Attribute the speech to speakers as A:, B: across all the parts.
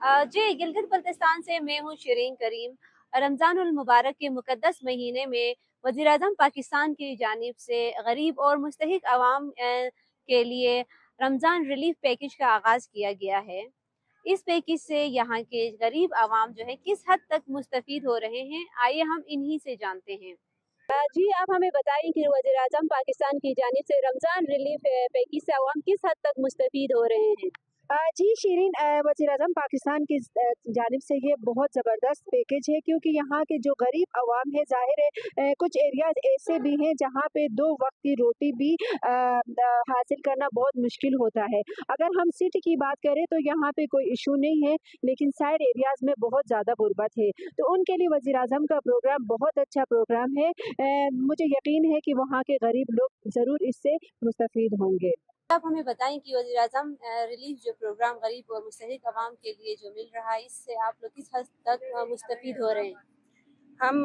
A: जी, गिलगित बल्तिस्तान से मैं हूँ शिरीन करीम। रमज़ानुल मुबारक के मुक़द्दस महीने में वज़ीर-ए-आज़म पाकिस्तान की जानिब से गरीब और मुस्तहिक़ अवाम के लिए रमज़ान रिलीफ़ पैकेज का आगाज़ किया गया है। इस पैकेज से यहाँ के गरीब अवाम जो है किस हद तक मुस्तफ़ीद हो रहे हैं, आइए हम इन्हीं से जानते हैं। जी, आप हमें बताइए कि वज़ीर-ए-आज़म पाकिस्तान की जानिब से रमज़ान रिलीफ़ पैकेज से अवाम किस हद तक मुस्तफ़ीद हो रहे हैं?
B: जी शिरीन, वज़ीर-ए-आज़म पाकिस्तान की जानिब से ये बहुत ज़बरदस्त पैकेज है, क्योंकि यहाँ के जो गरीब अवाम है, ज़ाहिर है कुछ एरियाज़ ऐसे भी हैं जहाँ पे 2 वक़्त की रोटी भी हासिल करना बहुत मुश्किल होता है। अगर हम सिटी की बात करें तो यहाँ पे कोई इश्यू नहीं है, लेकिन साइड एरियाज़ में बहुत ज़्यादा गुर्बत है। तो उनके लिए वज़ीर-ए-आज़म का प्रोग्राम बहुत अच्छा प्रोग्राम है। मुझे यकीन है कि वहाँ के गरीब लोग ज़रूर इससे मुस्तफ़ीद होंगे।
A: आप हमें बताएं कि वज़ीर-ए-आज़म रिलीफ जो प्रोग्राम गरीब और मुस्तहिक़ अवाम के लिए जो मिल रहा है, इससे आप लोग किस हद तक मुस्तफ़ीद हो रहे हैं?
C: हम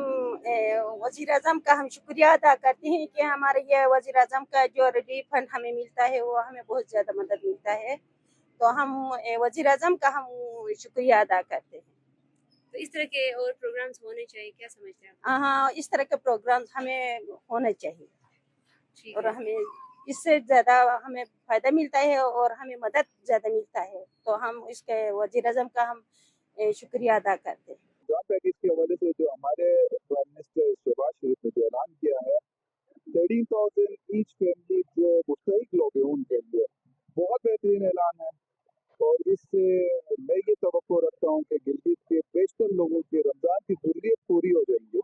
C: वज़ीर आज़म का हम शुक्रिया अदा करते हैं कि हमारे ये वज़ीर आज़म का जो रिलीफ फंड हमें मिलता है वो हमें बहुत ज़्यादा मदद मिलता है। तो हम वज़ीर आज़म का हम शुक्रिया अदा करते हैं।
A: तो इस तरह के और प्रोग्राम्स होने चाहिए, क्या समझते हैं आप?
C: हाँ, इस तरह के प्रोग्राम्स हमें होने चाहिए
A: ठीक
C: और
A: है।
C: हमें इससे ज़्यादा हमें फ़ायदा मिलता है और हमें मदद ज़्यादा मिलता है। तो हम इसके वज़ीर आज़म का हम शुक्रिया अदा करते हैं।
D: रमज़ान पैकेज के हवाले से जो हमारे प्राइम मिनिस्टर शहबाज शरीफ ने जो ऐलान किया है, 13,000 ईच फैमिली जो मुस्तहिक लोग हैं उनके लिए बहुत बेहतरीन ऐलान है। और इससे मैं ये तवक्को रखता हूँ कि गिलगित के बेशतर लोगों की रमज़ान की ज़रूरियत पूरी हो जाएंगी।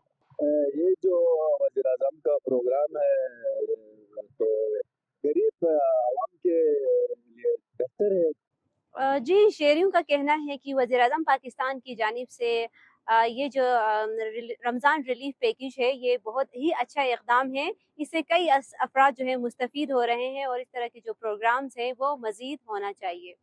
D: ये जो वज़ीर आज़म का प्रोग्राम है तो गरीब आवाम के लिए बेहतर है।
A: जी, शहरियों का कहना है कि वज़ीर-ए-आज़म पाकिस्तान की जानिब से ये जो रमज़ान रिलीफ़ पैकेज है, ये बहुत ही अच्छा इक़दाम है। इससे कई अफ़राद जो है मुस्तफ़ीद हो रहे हैं और इस तरह के जो प्रोग्राम्स हैं, वो मज़ीद होना चाहिए।